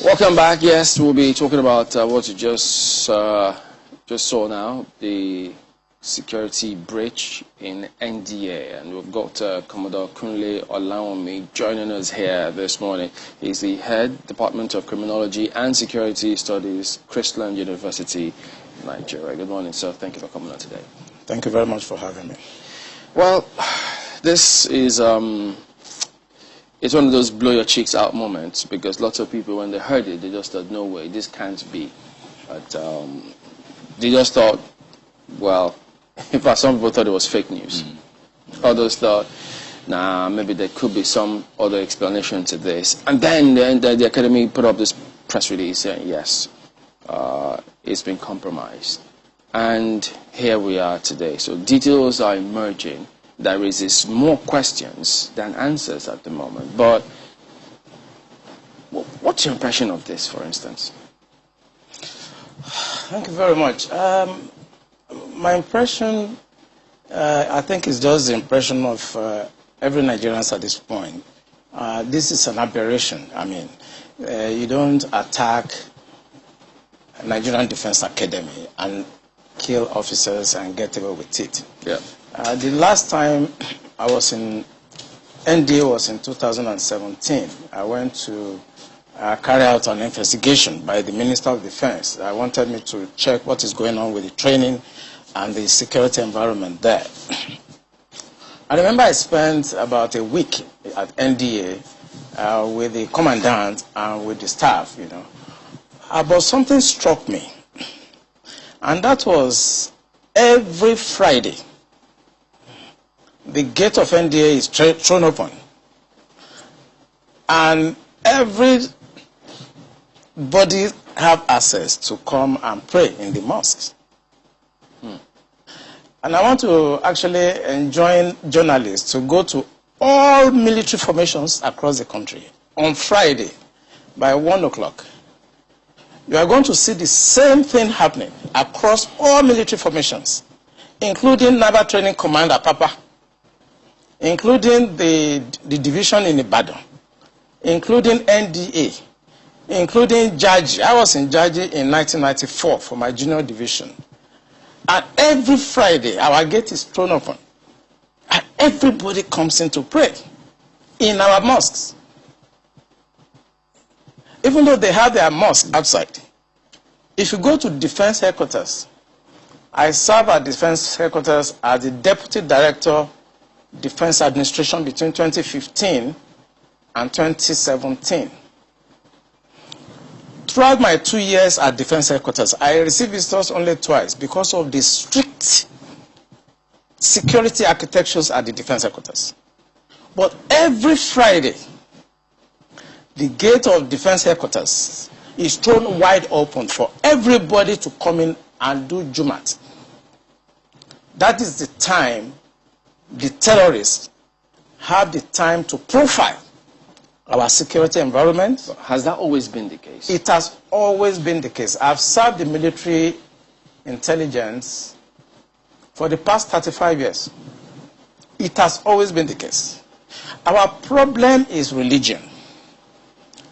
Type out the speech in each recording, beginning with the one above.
Welcome back. Yes, we'll be talking about what you just saw now, the security breach in NDA, and we've got Commodore Kunle Olawunmi joining us here this morning. He's the head Department of Criminology and Security Studies, Christland University, Nigeria. Good morning, sir. Thank you for coming on today. Thank you very much for having me. Well, this is it's one of those blow your cheeks out moments, because lots of people, when they heard it, they just thought, no way, this can't be. But they just thought, well, in fact, some people thought it was fake news. Others thought, nah, maybe there could be some other explanation to this. And then the academy put up this press release saying, yes, it's been compromised. And here we are today. So details are emerging that raises more questions than answers at the moment. But what's your impression of this, for instance? Thank you very much. My impression, I think, is just the impression of every Nigerian at this point. This is an aberration. I mean, you don't attack Nigerian Defense Academy and kill officers and get away with it. Yeah. The last time I was in NDA was in 2017. I went to carry out an investigation by the Minister of Defense. I wanted me to check what is going on with the training and the security environment there. I remember I spent about a week at NDA with the commandant and with the staff, you know. But something struck me, and that was every Friday, the gate of NDA is thrown open, and everybody have access to come and pray in the mosques. And I want to actually enjoin journalists to go to all military formations across the country on Friday by 1 o'clock. You are going to see the same thing happening across all military formations, including Naval Training Command at Papa, including the division in Ibadan, including NDA, including Jaji. I was in Jaji in 1994 for my junior division. And every Friday, our gate is thrown open. And everybody comes in to pray in our mosques. Even though they have their mosque outside. If you go to Defense Headquarters, I serve at Defense Headquarters as the Deputy Director, Defense Administration between 2015 and 2017. Throughout my 2 years at Defense Headquarters, I received visitors only twice because of the strict security architectures at the Defense Headquarters. But every Friday, the gate of Defense Headquarters is thrown wide open for everybody to come in and do Jumat. That is the time the terrorists have the time to profile our security environment. Has that always been the case? It has always been the case. I've served the military intelligence for the past 35 years. It has always been the case. Our problem is religion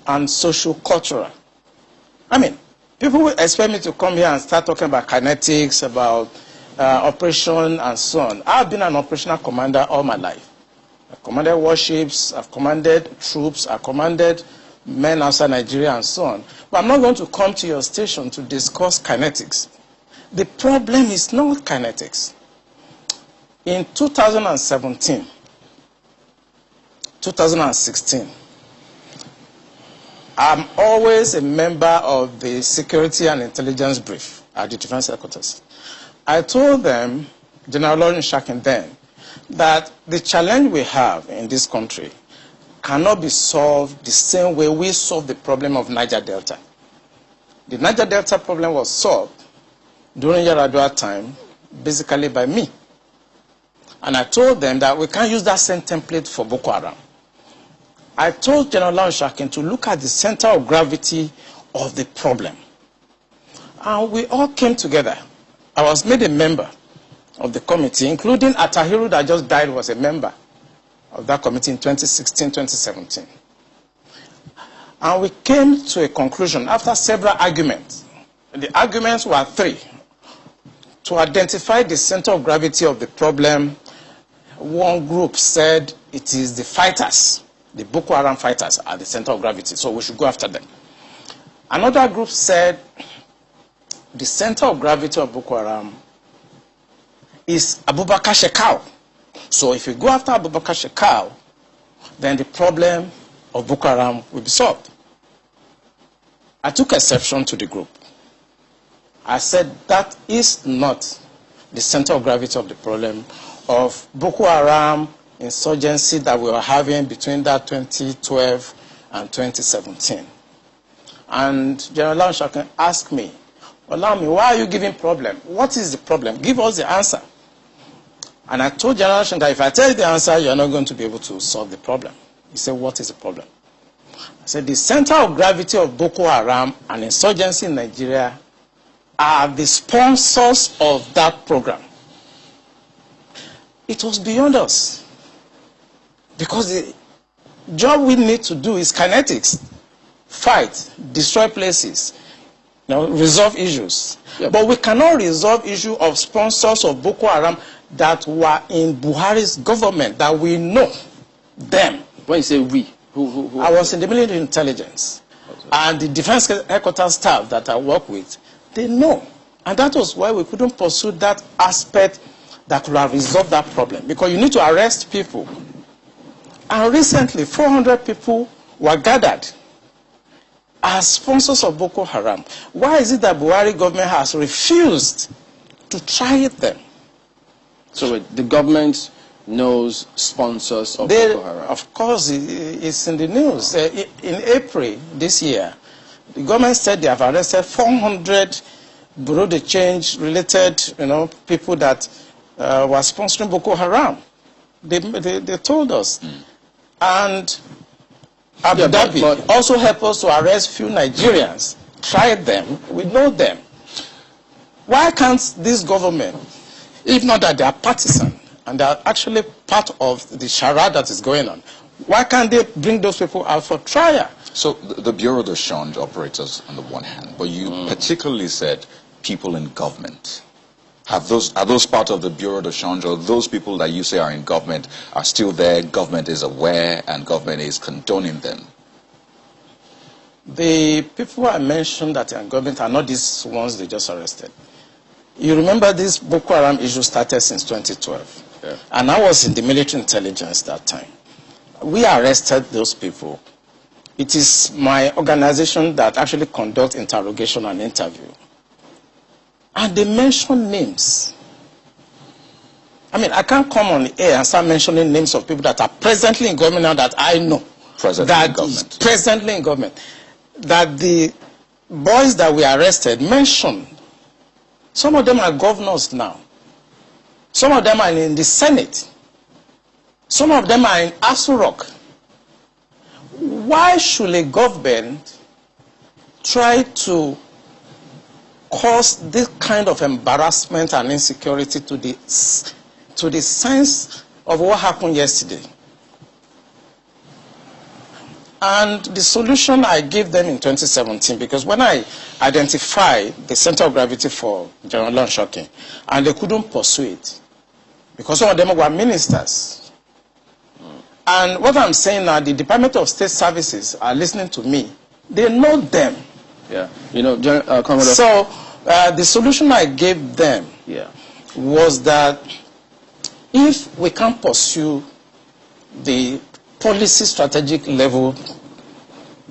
and social-cultural. I mean, people will expect me to come here and start talking about kinetics, about operation and so on. I've been an operational commander all my life. I've commanded warships, I've commanded troops, I've commanded men outside Nigeria and so on. But I'm not going to come to your station to discuss kinetics. The problem is not kinetics. In 2017, 2016, I'm always a member of the Security and Intelligence Brief at the Defense Headquarters. I told them, General Olawunmi then, that the challenge we have in this country cannot be solved the same way we solved the problem of Niger Delta. The Niger Delta problem was solved during Yaradua time, basically by me. And I told them that we can't use that same template for Boko Haram. I told General Olawunmi to look at the center of gravity of the problem. And we all came together. I was made a member of the committee, including Atahiru that just died was a member of that committee in 2016, 2017. And we came to a conclusion after several arguments. The arguments were three. To identify the center of gravity of the problem, one group said it is the fighters, the Boko Haram fighters are the center of gravity, so we should go after them. Another group said the center of gravity of Boko Haram is Abubakar Shekau. So if you go after Abubakar Shekau, then the problem of Boko Haram will be solved. I took exception to the group. I said that is not the center of gravity of the problem of Boko Haram insurgency that we were having between that 2012 and 2017. And General Olawunmi asked me, Olawunmi, why are you giving problem? What is the problem? Give us the answer. And I told General Olawunmi that if I tell you the answer, you're not going to be able to solve the problem. He said, what is the problem? I said, the center of gravity of Boko Haram and insurgency in Nigeria are the sponsors of that program. It was beyond us. Because the job we need to do is kinetics. Fight, destroy places, resolve issues. Yep. But we cannot resolve issue of sponsors of Boko Haram that were in Buhari's government, that we know them. When you say we, who I was in the military intelligence. Okay. And the defense headquarters staff that I work with, they know. And that was why we couldn't pursue that aspect that could have resolved that problem. Because you need to arrest people. And recently, 400 people were gathered as sponsors of Boko Haram. Why is it that Buhari government has refused to try them? So the government knows sponsors of Boko Haram? Of course, it's in the news. In April this year, the government said they have arrested 400 Bureau de Change related people that were sponsoring Boko Haram. They told us. Mm. And Abu Dhabi also helped us to arrest few Nigerians, tried them, we know them. Why can't this government, if not that they are partisan and they are actually part of the charade that is going on, why can't they bring those people out for trial? So the Bureau de Change operates on the one hand, but you particularly said people in government. Are those part of the Bureau de Change, or those people that you say are in government are still there, government is aware, and government is condoning them? The people I mentioned that are in government are not these ones they just arrested. You remember this Boko Haram issue started since 2012. Yeah. And I was in the military intelligence that time. We arrested those people. It is my organization that actually conducts interrogation and interview. And they mention names. I mean, I can't come on the air and start mentioning names of people that are presently in government now that I know. Presently in government. That the boys that we arrested mentioned. Some of them are governors now. Some of them are in the Senate. Some of them are in Aso Rock. Why should a government try to cause this kind of embarrassment and insecurity to the sense of what happened yesterday? And the solution I gave them in 2017, because when I identified the center of gravity for General Olawunmi, and they couldn't pursue it, because some of them were ministers. And what I'm saying now, the Department of State Services are listening to me. They know them. Yeah, Commodore. So the solution I gave them was that if we can't pursue the policy strategic level,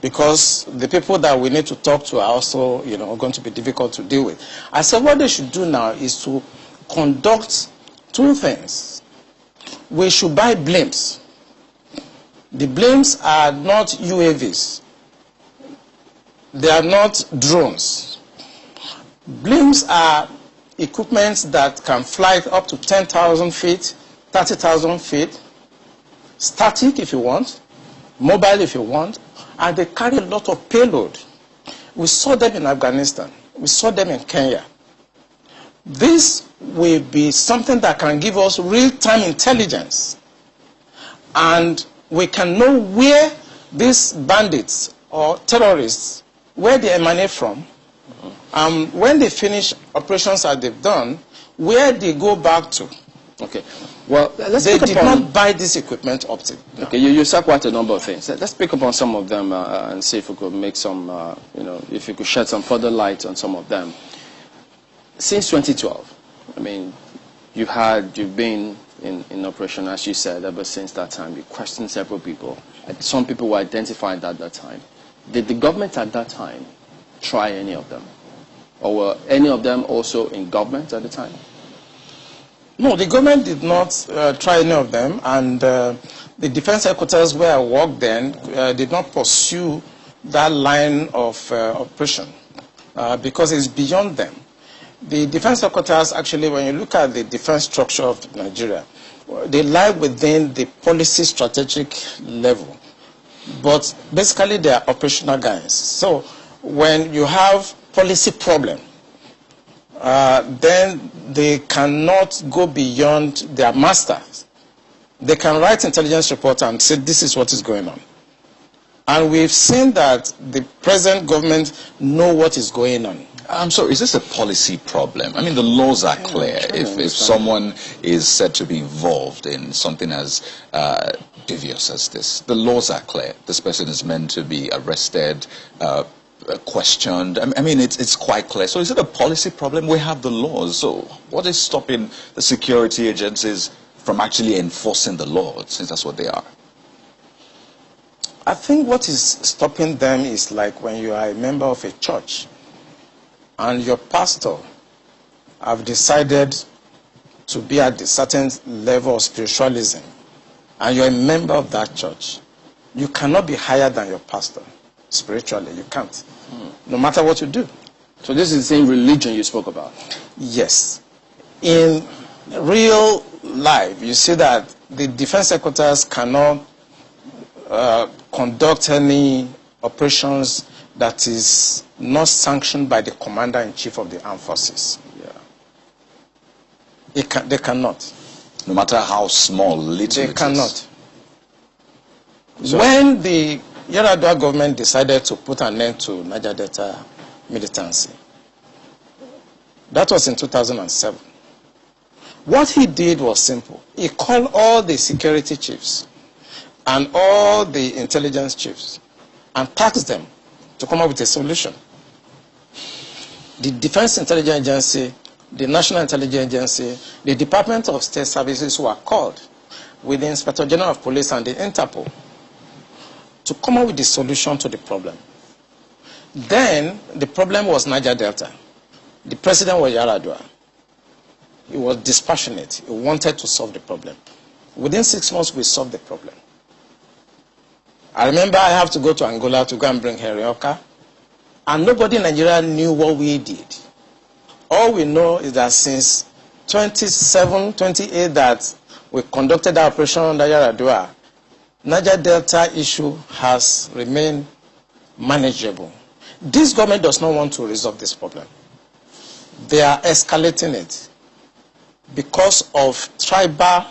because the people that we need to talk to are also going to be difficult to deal with, I said what they should do now is to conduct two things. We should buy blimps. The blimps are not UAVs. They are not drones. Blimps are equipment that can fly up to 10,000 feet, 30,000 feet, static if you want, mobile if you want, and they carry a lot of payload. We saw them in Afghanistan. We saw them in Kenya. This will be something that can give us real-time intelligence, and we can know where these bandits or terrorists, where they emanate from, when they finish operations that they've done, where they go back to. Okay. Well, let's they pick did upon, not buy this equipment up to. No. Okay, you said quite a number of things. Let's pick up on some of them and see if we could make some, if you could shed some further light on some of them. Since 2012, I mean, you've been in operation, as you said, ever since that time. You questioned several people. Some people were identified at that time. Did the government at that time try any of them? Or were any of them also in government at the time? No, the government did not try any of them, and the defense headquarters where I worked then did not pursue that line of operation because it's beyond them. The defense headquarters, actually, when you look at the defense structure of Nigeria, they lie within the policy strategic level, but basically they are operational guys. So when you have policy problem, then they cannot go beyond their masters. They can write intelligence report and say this is what is going on. And we've seen that the present government know what is going on. I'm sorry, is this a policy problem? I mean, the laws are clear. If someone is said to be involved in something as devious as this, the laws are clear. This person is meant to be arrested, questioned. I mean, it's quite clear. So is it a policy problem? We have the laws. So what is stopping the security agencies from actually enforcing the law, since that's what they are? I think what is stopping them is like when you are a member of a church and your pastor have decided to be at a certain level of spiritualism and you're a member of that church. You cannot be higher than your pastor spiritually. You can't, no matter what you do. So this is the same religion you spoke about? Yes. In real life, you see that the defense headquarters cannot conduct any operations that is not sanctioned by the commander-in-chief of the armed forces. Yeah. They cannot. No matter how small, little they cannot. So when the Yar'Adua government decided to put an end to Niger Delta militancy, that was in 2007. What he did was simple. He called all the security chiefs and all the intelligence chiefs and tasked them to come up with a solution. The Defense Intelligence Agency, the National Intelligence Agency, the Department of State Services were called with the Inspector General of Police and the Interpol to come up with the solution to the problem. Then the problem was Niger Delta. The president was Yar'Adua. He was dispassionate. He wanted to solve the problem. Within 6 months, we solved the problem. I remember I have to go to Angola to go and bring Herioka, and nobody in Nigeria knew what we did. All we know is that since 27, 28 that we conducted our operation under Yar'Adua, Niger Delta issue has remained manageable. This government does not want to resolve this problem. They are escalating it because of tribal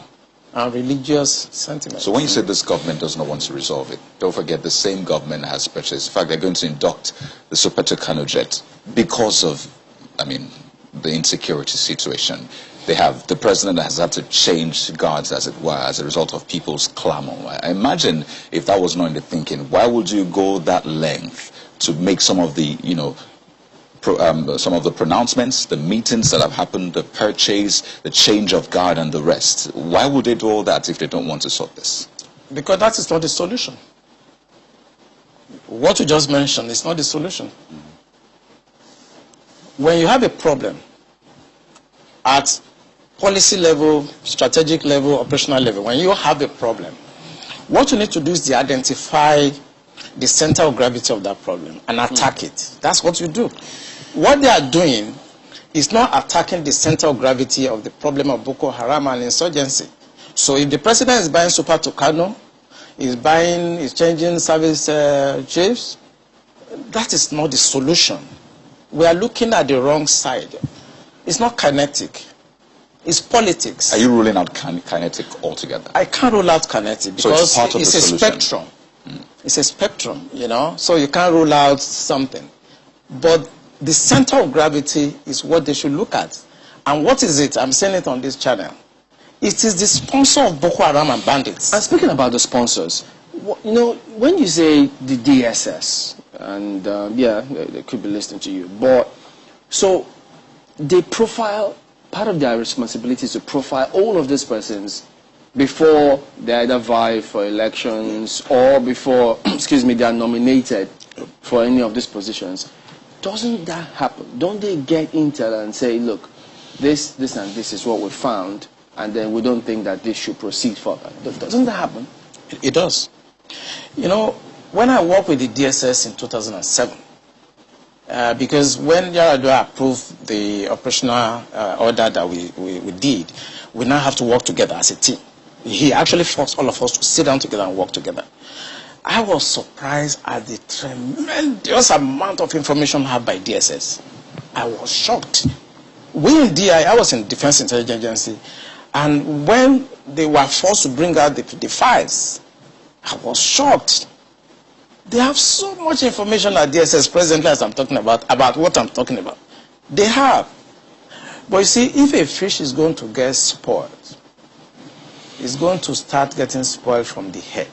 and religious sentiments. So when you say this government does not want to resolve it, don't forget the same government has purchased. In fact, they're going to induct the Super Tucano jet because of, the insecurity situation. The president has had to change guards, as it were, as a result of people's clamor. I imagine if that was not in the thinking, why would you go that length to make some of the, some of the pronouncements, the meetings that have happened, the purchase, the change of guard and the rest? Why would they do all that if they don't want to sort this? Because that is not the solution. What you just mentioned is not the solution. When you have a problem at policy level, strategic level, operational level, when you have a problem, what you need to do is to identify the center of gravity of that problem and attack it. That's what you do. What they are doing is not attacking the center of gravity of the problem of Boko Haram and insurgency. So if the president is buying Super Tucano, is changing service chiefs, that is not the solution. We are looking at the wrong side. It's not kinetic. It's politics. Are you ruling out kinetic altogether? I can't rule out kinetic because so it's part of it's the a solution. spectrum. It's a spectrum, you know, so you can't rule out something. But the center of gravity is what they should look at. And what is it? I'm saying it on this channel. It is the sponsor of Boko Haram and bandits. And speaking about the sponsors, you know, when you say the DSS, and yeah, they could be listening to you, but so they profile, part of their responsibility is to profile all of these persons before they either vie for elections or before, excuse me, they are nominated for any of these positions. Doesn't that happen? Don't they get intel and say, look, this and this is what we found, and then we don't think that this should proceed further? Doesn't that happen? It does. You know, when I worked with the DSS in 2007, because when Yaradua approved the operational order that we did, we now have to work together as a team. He actually forced all of us to sit down together and work together. I was surprised at the tremendous amount of information had by DSS. I was shocked. We in DI, I was in Defense Intelligence Agency, and when they were forced to bring out the files, I was shocked. They have so much information at DSS presently as I'm talking about what I'm talking about. They have. But you see, if a fish is going to get spoiled, it's going to start getting spoiled from the head.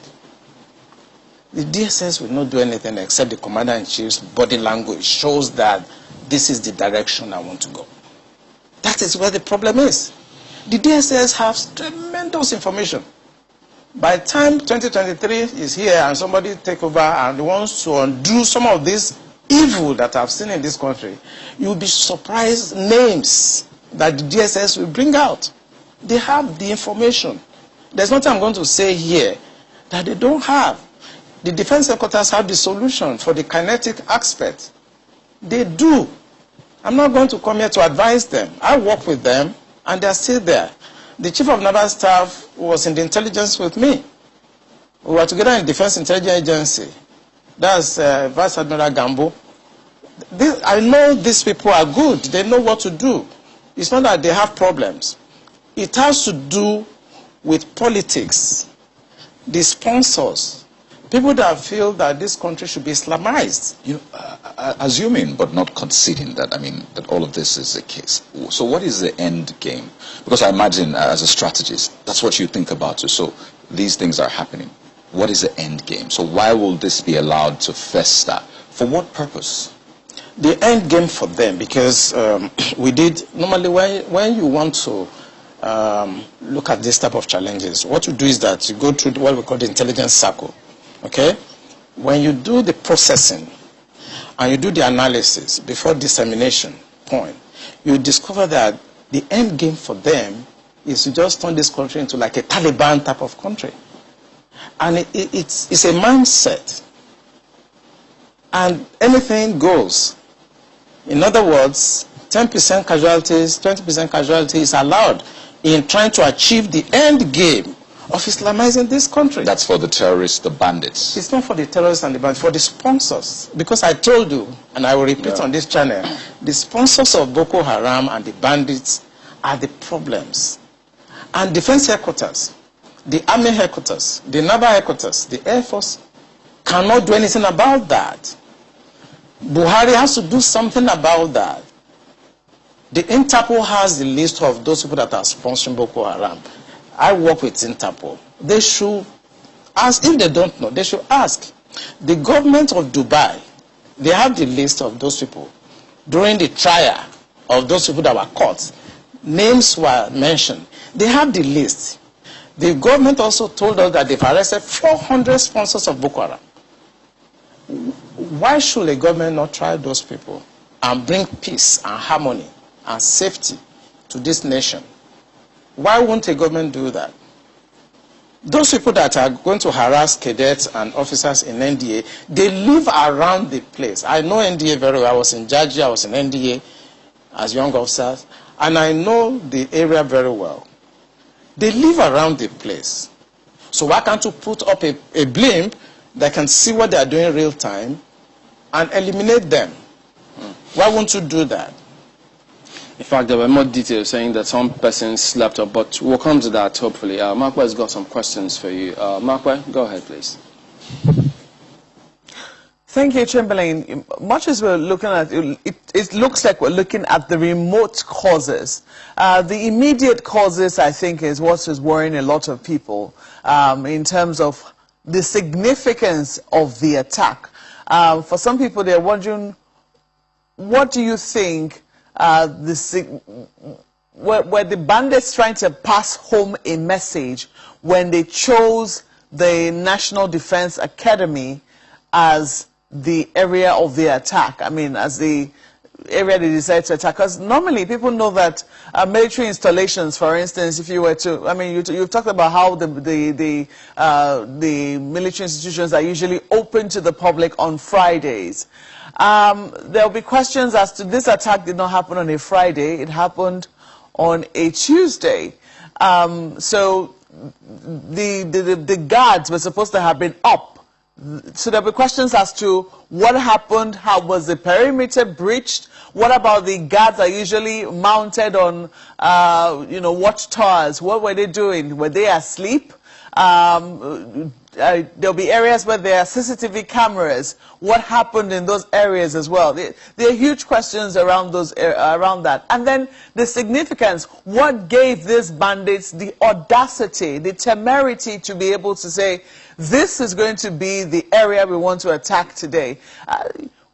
The DSS will not do anything except the Commander-in-Chief's body language shows that this is the direction I want to go. That is where the problem is. The DSS has tremendous information. By the time 2023 is here and somebody take over and wants to undo some of this evil that I've seen in this country, you'll be surprised names that the DSS will bring out. They have the information. There's nothing I'm going to say here that they don't have. The defense headquarters have the solution for the kinetic aspect. They do. I'm not going to come here to advise them. I work with them and they're still there. The Chief of Naval Staff was in the intelligence with me. We were together in Defense Intelligence Agency. That's Vice Admiral Gambo. I know these people are good. They know what to do. It's not that they have problems. It has to do with politics, the sponsors, people that feel that this country should be Islamized. You know, assuming but not conceding that, I mean, that all of this is the case. So what is the end game? Because I imagine as a strategist, that's what you think about. So these things are happening. What is the end game? So why will this be allowed to fester? For what purpose? The end game for them, because we did, normally when you want to look at this type of challenges, what you do is that you go through what we call the intelligence circle. Okay? When you do the processing and you do the analysis before dissemination point, you discover that the end game for them is to just turn this country into like a Taliban type of country. And it's a mindset. And anything goes. In other words, 10% casualties, 20% casualties is allowed in trying to achieve the end game of Islamizing this country. That's for the terrorists, the bandits. It's not for the terrorists and the bandits, for the sponsors. Because I told you, and I will repeat on this channel, the sponsors of Boko Haram and the bandits are the problems. And defense headquarters, the army headquarters, the naval headquarters, the air force cannot do anything about that. Buhari has to do something about that. The Interpol has the list of those people that are sponsoring Boko Haram. I work with Interpol. They should ask, if they don't know, they should ask. The government of Dubai, they have the list of those people. During the trial of those people that were caught, names were mentioned. They have the list. The government also told us that they've arrested 400 sponsors of Boko Haram. Why should a government not try those people and bring peace and harmony and safety to this nation? Why won't a government do that? Those people that are going to harass cadets and officers in NDA, they live around the place. I know NDA very well. I was in Georgia, I was in NDA as young officers, and I know the area very well. They live around the place. So why can't you put up a blimp that can see what they are doing in real time and eliminate them? Why won't you do that? In fact, there were more details saying that some persons slept up, but we'll come to that hopefully. Markwa has got some questions for you. Markwa, go ahead, please. Thank you, Chamberlain. Much as we're looking at it looks like we're looking at the remote causes. The immediate causes, I think, is what is worrying a lot of people in terms of the significance of the attack. For some people, they're wondering, what do you think were the bandits trying to pass home a message when they chose the National Defense Academy as the area of the attack? I mean, as the area they decided to attack? Because normally people know that military installations, for instance, if you were to, I mean, you've talked about how the military institutions are usually open to the public on Fridays. There'll be questions as to this attack did not happen on a Friday, it happened on a Tuesday. So the guards were supposed to have been up. So there'll be questions as to what happened, how was the perimeter breached, what about the guards that are usually mounted on, watchtowers, what were they doing? Were they asleep? There'll be areas where there are CCTV cameras. What happened in those areas as well? There are huge questions around that. And then the significance, what gave these bandits the audacity, the temerity to be able to say, this is going to be the area we want to attack today?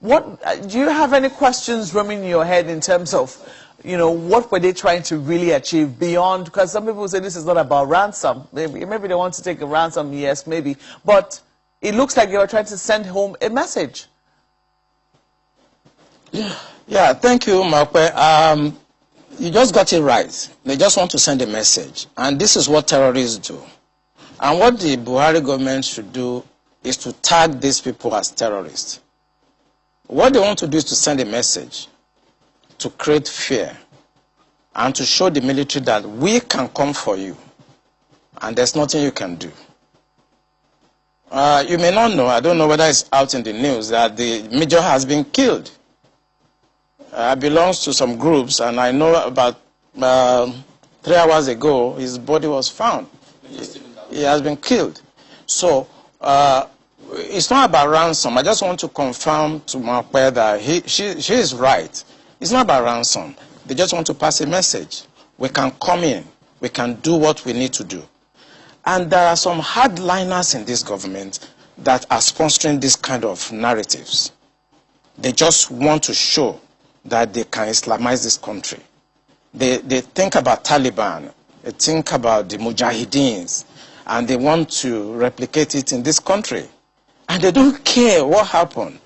Do you have any questions roaming in your head in terms of, what were they trying to really achieve beyond? Because some people say this is not about ransom. Maybe they want to take a ransom, yes, maybe. But it looks like they were trying to send home a message. Yeah, thank you, Makwe. You just got it right. They just want to send a message. And this is what terrorists do. And what the Buhari government should do is to tag these people as terrorists. What they want to do is to send a message to create fear and to show the military that we can come for you and there's nothing you can do. You may not know, I don't know whether it's out in the news, that the major has been killed. Belongs to some groups, and I know about 3 hours ago his body was found. He has been killed. So it's not about ransom. I just want to confirm to Makwe that she is right. It's not about ransom. They just want to pass a message. We can come in. We can do what we need to do. And there are some hardliners in this government that are sponsoring this kind of narratives. They just want to show that they can Islamize this country. They think about Taliban. They think about the Mujahideens. And they want to replicate it in this country. And they don't care what happened.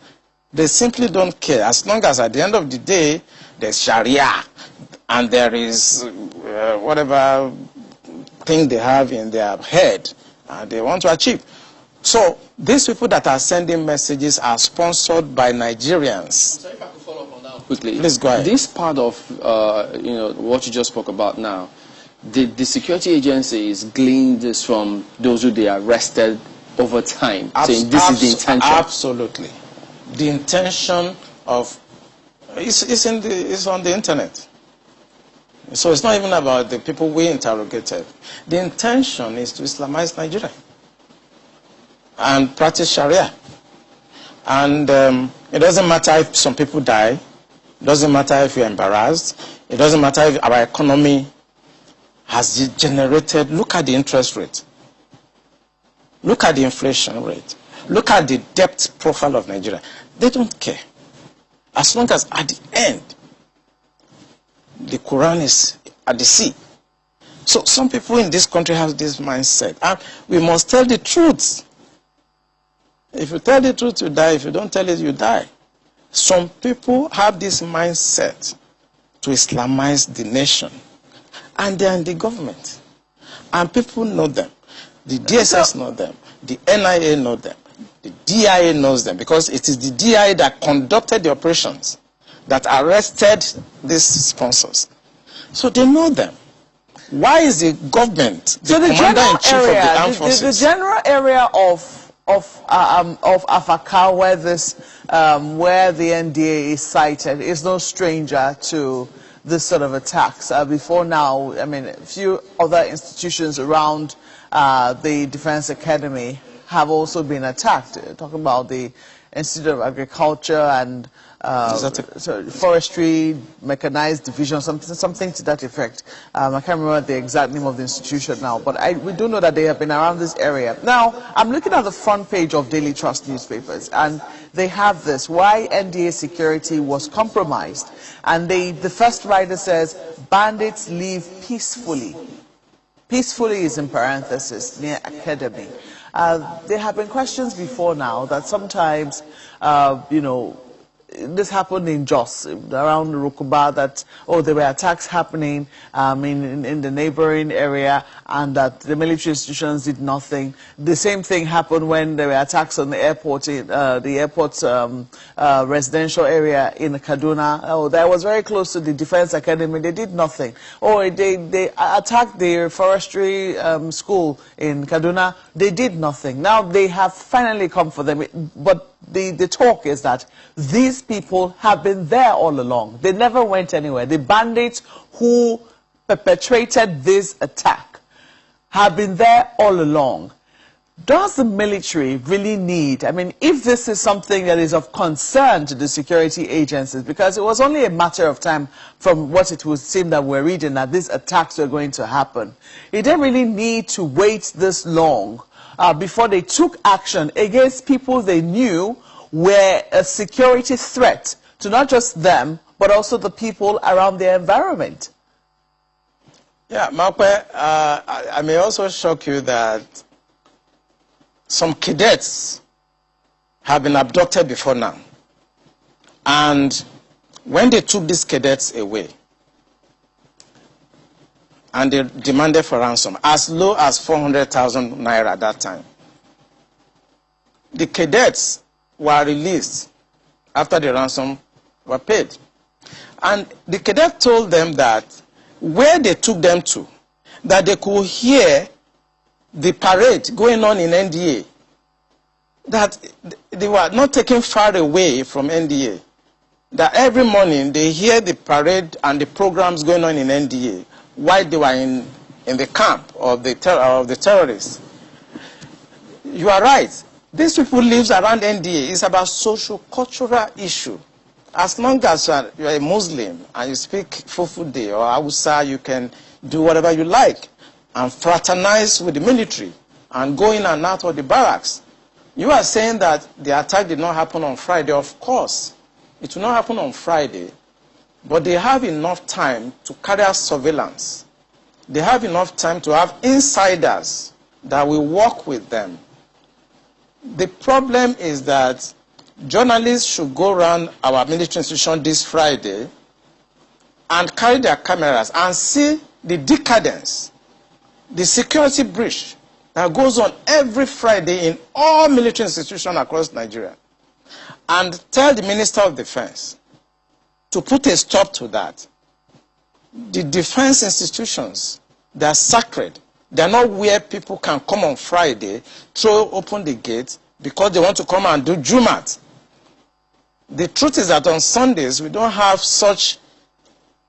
They simply don't care. As long as at the end of the day, there's Sharia and there is whatever thing they have in their head and they want to achieve. So these people that are sending messages are sponsored by Nigerians. So if I could follow up on that quickly. Please go ahead. This part of what you just spoke about now, the security agencies gleaned this from those who they arrested over time, saying this is the intention. Absolutely. The intention of it's on the internet. So it's not even about the people we interrogated. The intention is to Islamize Nigeria and practice Sharia. And it doesn't matter if some people die. It doesn't matter if you're embarrassed. It doesn't matter if our economy has degenerated. Look at the interest rate. Look at the inflation rate. Look at the debt profile of Nigeria. They don't care. As long as at the end, the Quran is at the sea. So some people in this country have this mindset. And we must tell the truth. If you tell the truth, you die. If you don't tell it, you die. Some people have this mindset to Islamize the nation. And they are in the government. And people know them. The DSS know them. The NIA know them. The DIA knows them. Because it is the DIA that conducted the operations, that arrested these sponsors. So they know them. Why is the government, the commander-in-chief of the armed forces? The general area of Afaka, where where the NDA is cited, is no stranger to this sort of attacks. Before now, I mean, a few other institutions around the Defense Academy have also been attacked. Talking about the Institute of Agriculture and Forestry, Mechanized Division, something to that effect. I can't remember the exact name of the institution now, but we do know that they have been around this area. Now, I'm looking at the front page of Daily Trust newspapers, and they have this, why NDA security was compromised. And the first writer says, bandits leave peacefully. Peacefully is in parenthesis, near Academy. There have been questions before now that sometimes, you know, this happened in Jos, around Rukuba, that, there were attacks happening in the neighboring area, and that the military institutions did nothing. The same thing happened when there were attacks on the airport, residential area in Kaduna. That was very close to the Defense Academy. They did nothing. They attacked the forestry school in Kaduna. They did nothing. Now they have finally come for them. But the talk is that these people have been there all along. They never went anywhere. The bandits who perpetrated this attack have been there all along. Does the military really need, I mean, if this is something that is of concern to the security agencies, because it was only a matter of time from what it would seem that we're reading that these attacks were going to happen, it didn't really need to wait this long before they took action against people they knew were a security threat to not just them, but also the people around their environment. Yeah, Makwe, I may also shock you that some cadets have been abducted before now. And when they took these cadets away, and they demanded for ransom, as low as 400,000 naira at that time, the cadets were released after the ransom were paid. And the cadet told them that where they took them to, that they could hear the parade going on in NDA, that they were not taken far away from NDA, that every morning they hear the parade and the programs going on in NDA while they were in the camp of the terrorists. You are right. These people live around NDA. It's about social-cultural issue. As long as you are a Muslim and you speak Fufude or Hausa, you can do whatever you like and fraternize with the military and go in and out of the barracks. You are saying that the attack did not happen on Friday. Of course, it will not happen on Friday, but they have enough time to carry out surveillance. They have enough time to have insiders that will work with them. The problem is that journalists should go around our military institution this Friday and carry their cameras and see the decadence, the security breach that goes on every Friday in all military institutions across Nigeria, and tell the Minister of Defense to put a stop to that. The defense institutions, they are sacred. They are not where people can come on Friday, throw open the gate because they want to come and do Jumat. The truth is that on Sundays, we don't have such,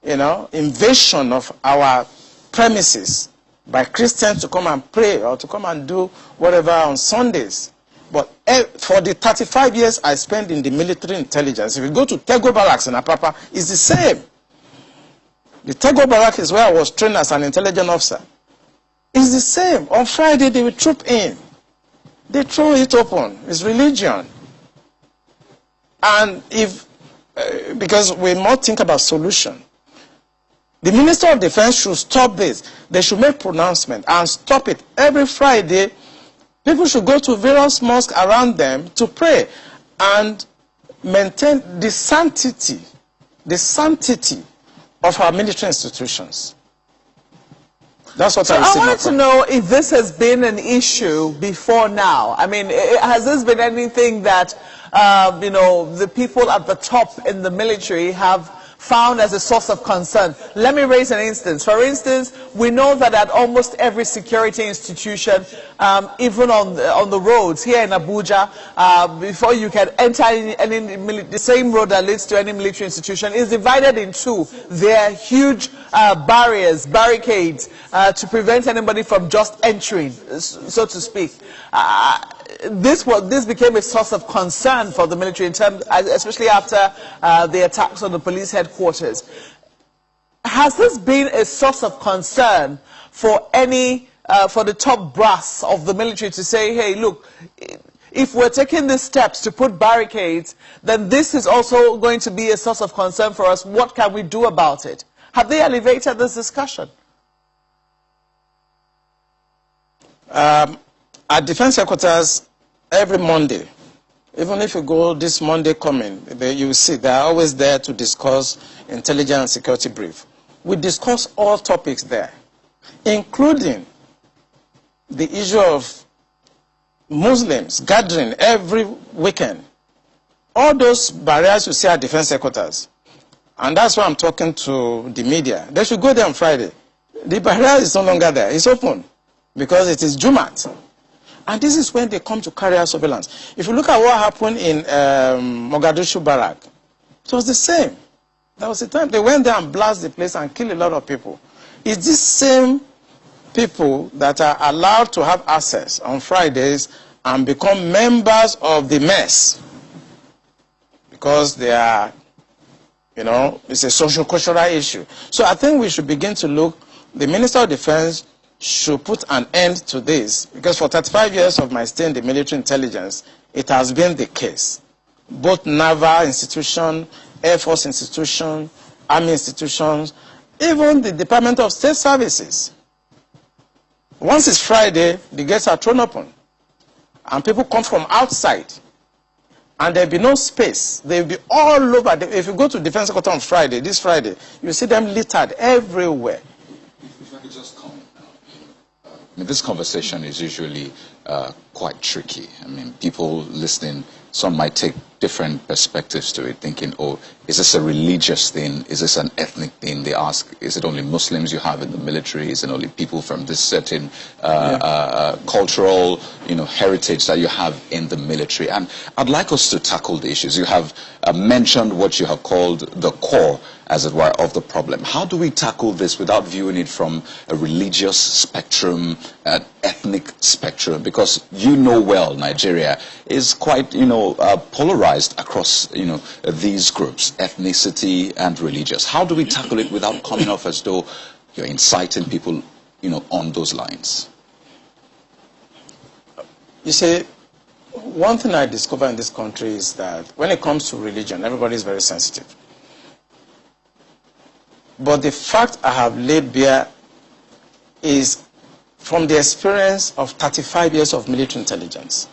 invasion of our premises by Christians to come and pray or to come and do whatever on Sundays. But for the 35 years I spent in the military intelligence, if you go to Tego Barracks in Apapa, it's the same. The Tego Barracks is where I was trained as an intelligence officer. It's the same. On Friday, they will troop in. They throw it open. It's religion. And because we must think about solution, the Minister of Defense should stop this. They should make pronouncement and stop it. Every Friday, people should go to various mosques around them to pray and maintain the sanctity of our military institutions. That's what I want to know if this has been an issue before now. I mean, has this been anything that, the people at the top in the military have found as a source of concern? Let me raise an instance. For instance, we know that at almost every security institution, even on the roads here in Abuja, before you can enter the same road that leads to any military institution is divided in two. There are huge barricades to prevent anybody from just entering, so to speak. this became a source of concern for the military, in terms, especially after the attacks on the police headquarters. Has this been a source of concern for for the top brass of the military to say, hey, look, if we're taking these steps to put barricades, then this is also going to be a source of concern for us. What can we do about it? Have they elevated this discussion? At Defense Headquarters, every Monday, even if you go this Monday coming, you will see they are always there to discuss intelligence and security brief. We discuss all topics there, including the issue of Muslims gathering every weekend. All those barriers you see at Defense Headquarters, and that's why I'm talking to the media. They should go there on Friday. The barrier is no longer there. It's open because it is Jumat. And this is when they come to carry out surveillance. If you look at what happened in Mogadishu Barrack, it was the same. That was the time they went there and blasted the place and killed a lot of people. It's these same people that are allowed to have access on Fridays and become members of the mess because they are, you know, it's a social cultural issue. So I think we should begin to look, the Minister of Defense should put an end to this, because for 35 years of my stay in the military intelligence, it has been the case. Both naval institutions, Air Force institutions, Army institutions, even the Department of State Services. Once it's Friday, the gates are thrown open, and people come from outside, and there'll be no space. They'll be all over. If you go to Defense Headquarters on Friday, this Friday, you see them littered everywhere. If I could just comment now. I mean, this conversation is usually quite tricky. I mean, people listening, some might take different perspectives to it, thinking, oh, is this a religious thing? Is this an ethnic thing? They ask, is it only Muslims you have in the military? Is it only people from this certain cultural, heritage that you have in the military? And I'd like us to tackle the issues. You have mentioned what you have called the core, as it were, of the problem. How do we tackle this without viewing it from a religious spectrum, an ethnic spectrum? Because you know well, Nigeria is quite, polarized across, these groups, ethnicity and religious. How do we tackle it without coming off as though you're inciting people, on those lines? You see, one thing I discovered in this country is that when it comes to religion, everybody is very sensitive. But the fact I have laid bare is from the experience of 35 years of military intelligence.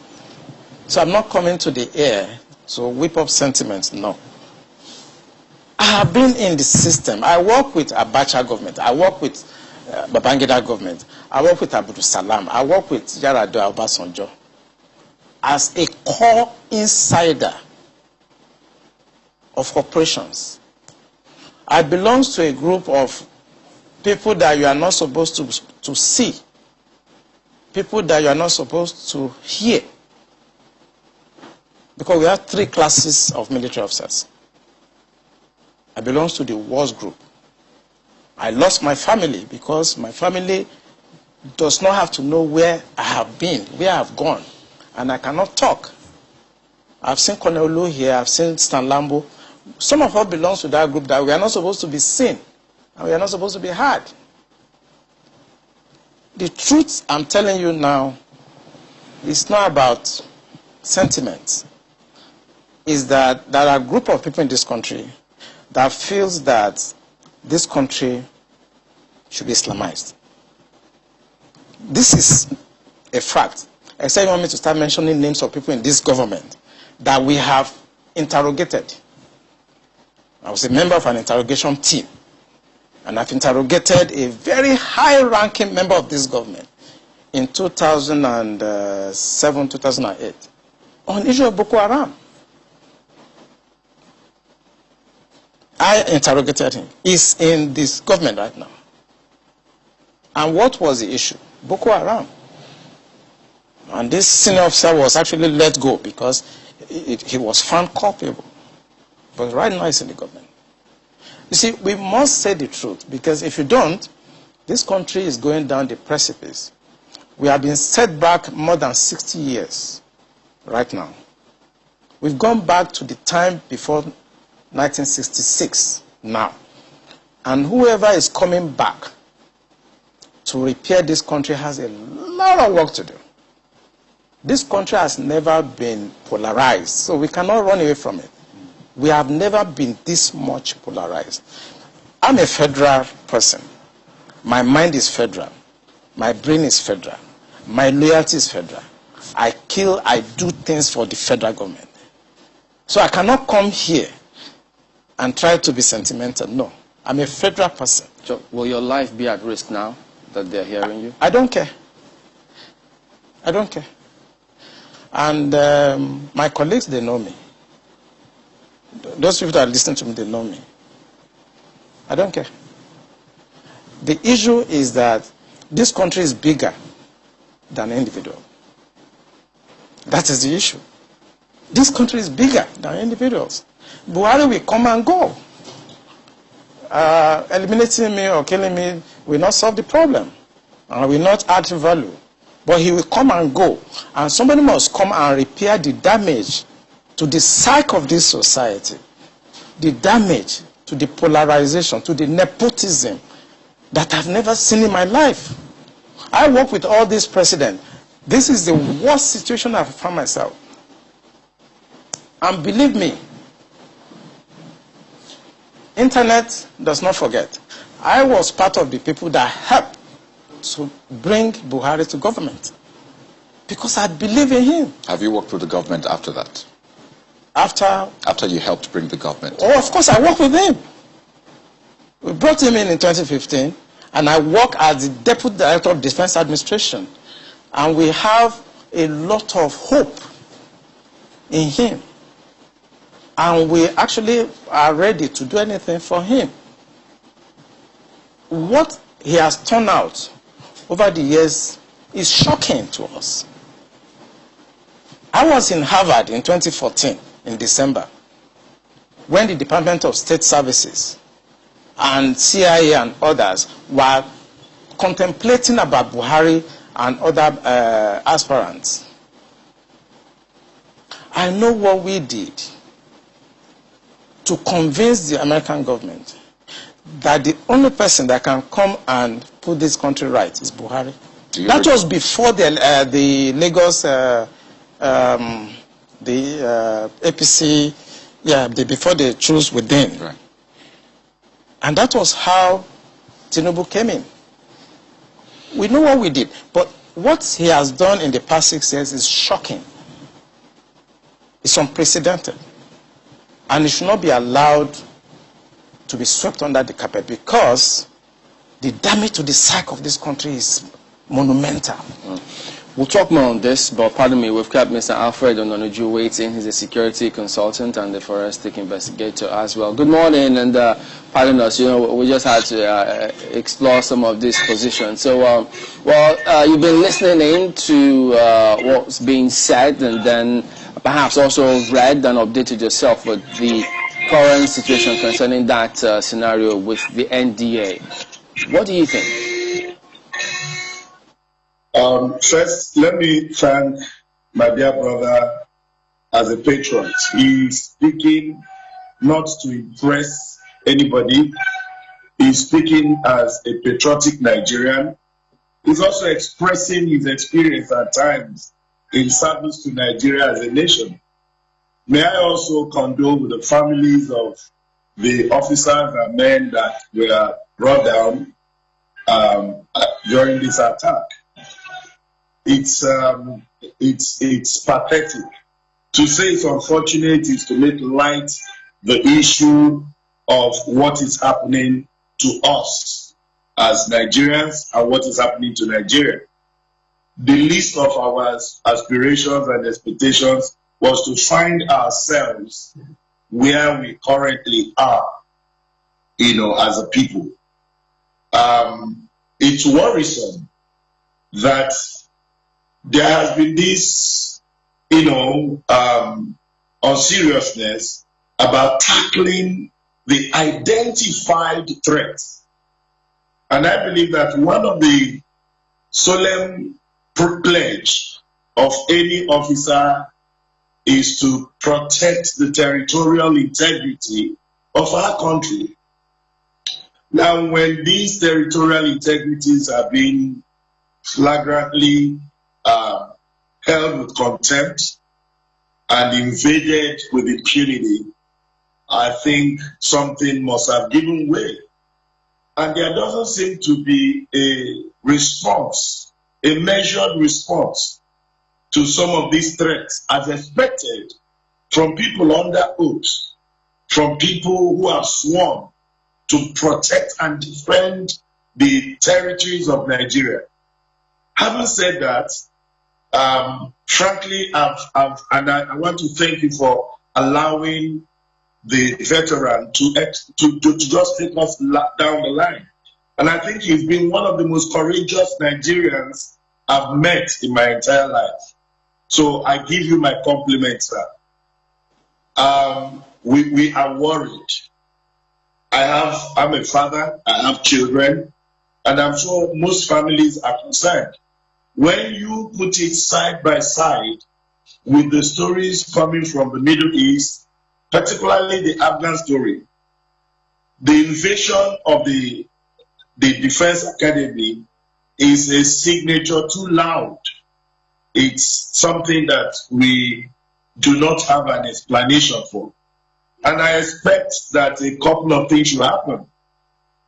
So I'm not coming to the air to whip up sentiments, no. I have been in the system. I work with Abacha government. I work with Babangida government. I work with Abdul Salam. I work with Yar'Adua Obasanjo. As a core insider of operations, I belong to a group of people that you are not supposed to see, people that you are not supposed to hear, because we have 3 classes of military officers. I belong to the worst group. I lost my family because my family does not have to know where I have been, where I have gone, and I cannot talk. I've seen Kunle here, I've seen Stan Lambo. Some of us belong to that group that we are not supposed to be seen, and we are not supposed to be heard. The truth I'm telling you now is not about sentiment. Is that there are a group of people in this country that feels that this country should be Islamized. This is a fact. Except you want me to start mentioning names of people in this government that we have interrogated. I was a member of an interrogation team, and I've interrogated a very high-ranking member of this government in 2007, 2008 on the issue of Boko Haram. I interrogated him. He's in this government right now. And what was the issue? Boko Haram. And this senior officer was actually let go because he was found culpable. But right now he's in the government. You see, we must say the truth, because if you don't, this country is going down the precipice. We have been set back more than 60 years right now. We've gone back to the time before 1966 now. And whoever is coming back to repair this country has a lot of work to do. This country has never been polarized, so we cannot run away from it. We have never been this much polarized. I'm a federal person. My mind is federal. My brain is federal. My loyalty is federal. I do things for the federal government. So I cannot come here and try to be sentimental. No, I'm a federal person. So will your life be at risk now that they're hearing you? I don't care. I don't care. And my colleagues, they know me. Those people that listen to me, they know me. I don't care. The issue is that this country is bigger than an individual. That is the issue. This country is bigger than individuals. Buhari will come and go. Eliminating me or killing me will not solve the problem. And will not add value. But he will come and go. And somebody must come and repair the damage to the psyche of this society. The damage to the polarization, to the nepotism that I've never seen in my life. I work with all these presidents. This is the worst situation I've found myself. And believe me, internet does not forget. I was part of the people that helped to bring Buhari to government because I believe in him. Have you worked with the government after that? After you helped bring the government? Oh, of course, I worked with him. We brought him in 2015, and I work as the Deputy Director of Defense Administration. And we have a lot of hope in him. And we actually are ready to do anything for him. What he has turned out over the years is shocking to us. I was in Harvard in 2014, in December, when the Department of State Services and CIA and others were contemplating about Buhari and other aspirants. I know what we did to convince the American government that the only person that can come and put this country right is Buhari. That was before the Lagos, APC, before they chose within. Right. And that was how Tinubu came in. We know what we did, but what he has done in the past 6 years is shocking. It's unprecedented. And it should not be allowed to be swept under the carpet because the damage to the psyche of this country is monumental. We'll talk more on this, but pardon me, we've kept Mr. Alfred Ononuju waiting. He's a security consultant and a forensic investigator as well. Good morning, and pardon us, we just had to explore some of these positions. So, you've been listening in to what's being said, and then perhaps also read and updated yourself with the current situation concerning that scenario with the NDA. What do you think? First, let me thank my dear brother as a patriot. He's speaking not to impress anybody. He's speaking as a patriotic Nigerian. He's also expressing his experience at times in service to Nigeria as a nation. May I also condole with the families of the officers and men that were brought down during this attack. It's pathetic. To say it's unfortunate is to make light the issue of what is happening to us as Nigerians and what is happening to Nigeria. The least of our aspirations and expectations was to find ourselves where we currently are, as a people. It's worrisome that there has been this, unseriousness about tackling the identified threats. And I believe that one of the solemn pledge of any officer is to protect the territorial integrity of our country. Now, when these territorial integrities are being flagrantly held with contempt and invaded with impunity, I think something must have given way. And there doesn't seem to be a response, a measured response to some of these threats as expected from people under oath, from people who have sworn to protect and defend the territories of Nigeria. Having said that, frankly, I want to thank you for allowing the veteran to just take us down the line. And I think he's been one of the most courageous Nigerians I've met in my entire life. So I give you my compliments, sir. We are worried. I'm a father, I have children, and I'm sure most families are concerned. When you put it side by side with the stories coming from the Middle East, particularly the Afghan story, the invasion of the Defense Academy is a signature too loud. It's something that we do not have an explanation for. And I expect that a couple of things should happen.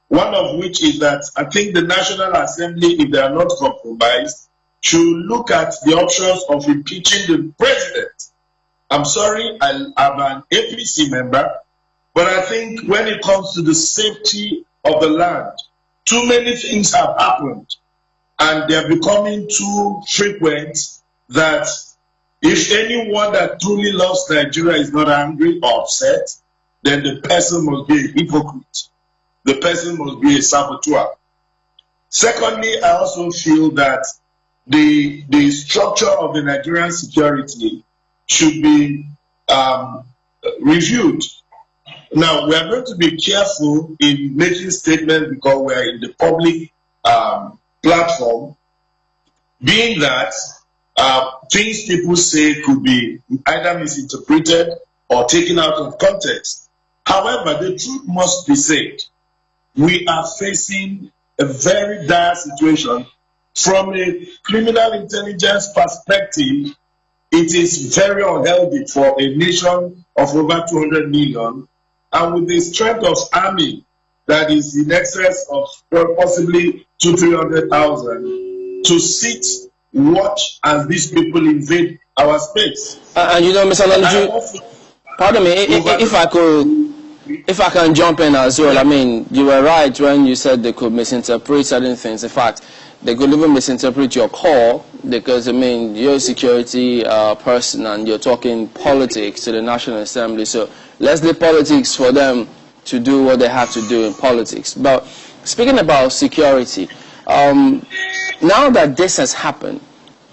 One of which is that I think the National Assembly, if they are not compromised, should look at the options of impeaching the president. I'm sorry, I'm an APC member, but I think when it comes to the safety of the land, too many things have happened, and they're becoming too frequent that if anyone that truly loves Nigeria is not angry or upset, then the person must be a hypocrite. The person must be a saboteur. Secondly, I also feel that the structure of the Nigerian security should be reviewed. Now, we are going to be careful in making statements because we are in the public platform, being that things people say could be either misinterpreted or taken out of context. However, the truth must be said. We are facing a very dire situation. From a criminal intelligence perspective, it is very unhealthy for a nation of over 200 million, and with the strength of army that is in excess of possibly 200,000-300,000, to sit, watch as these people invade our space. And you know, Mr. Olawunmi, pardon me, if I can jump in as well. I mean, you were right when you said they could misinterpret certain things. In fact, they could even misinterpret your call because, I mean, you're a security person and you're talking politics to the National Assembly. So let's leave politics for them to do what they have to do in politics. But speaking about security, now that this has happened,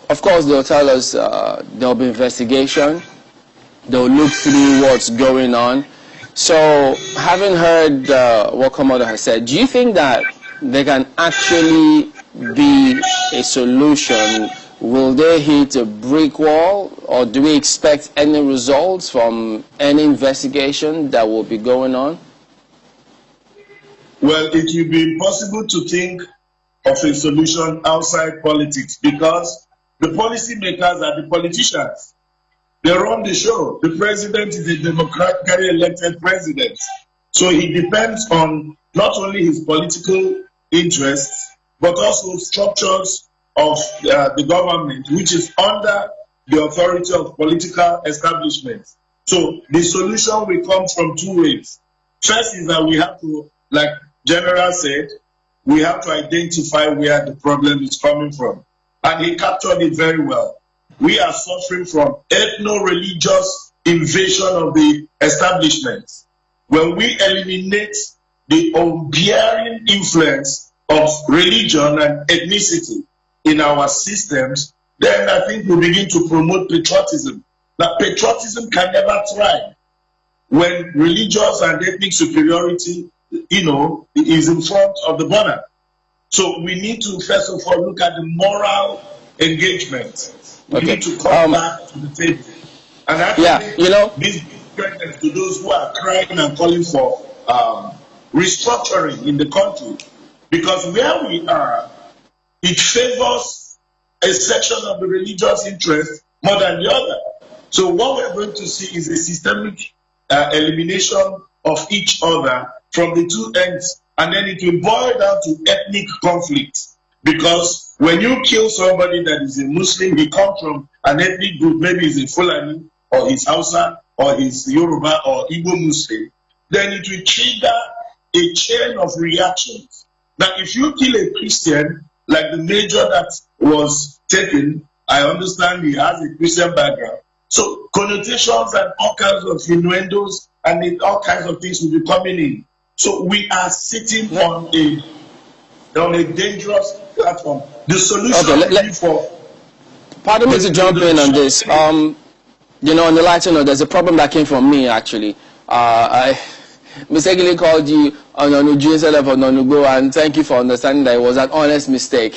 of course, they'll tell us there'll be investigation. They'll look through what's going on. So having heard what Komodo has said, do you think that there can actually be a solution? Will they hit a brick wall, or do we expect any results from any investigation that will be going on? Well, it will be impossible to think of a solution outside politics because the policymakers are the politicians. They run the show. The president is a democratically elected president. So he depends on not only his political interests, but also structures of the government, which is under the authority of political establishments. So the solution will come from two ways. First is that we have to, like General said, we have to identify where the problem is coming from. And he captured it very well. We are suffering from ethno-religious invasion of the establishments. When we eliminate the unbearing influence of religion and ethnicity in our systems, then I think we begin to promote patriotism. Now, patriotism can never thrive when religious and ethnic superiority, is in front of the banner. So we need to first of all look at the moral engagement. We need to come back to the table. And actually, this prejudice to those who are crying and calling for restructuring in the country, because where we are, it favors a section of the religious interest more than the other. So what we're going to see is a systemic elimination of each other from the two ends, and then it will boil down to ethnic conflict. Because when you kill somebody that is a Muslim, he comes from an ethnic group, maybe he's a Fulani, or he's Hausa, or he's Yoruba, or Igbo Muslim, then it will trigger a chain of reactions. Now, if you kill a Christian, like the major that was taken, I understand he has a Christian background. So connotations and all kinds of innuendos and all kinds of things will be coming in. So we are sitting on a dangerous platform. The solution for... Pardon me to jump in on this. On the lighter note, there's a problem that came from me, actually. I mistakenly called you Ononuju instead of Ononugbo, and thank you for understanding that it was an honest mistake.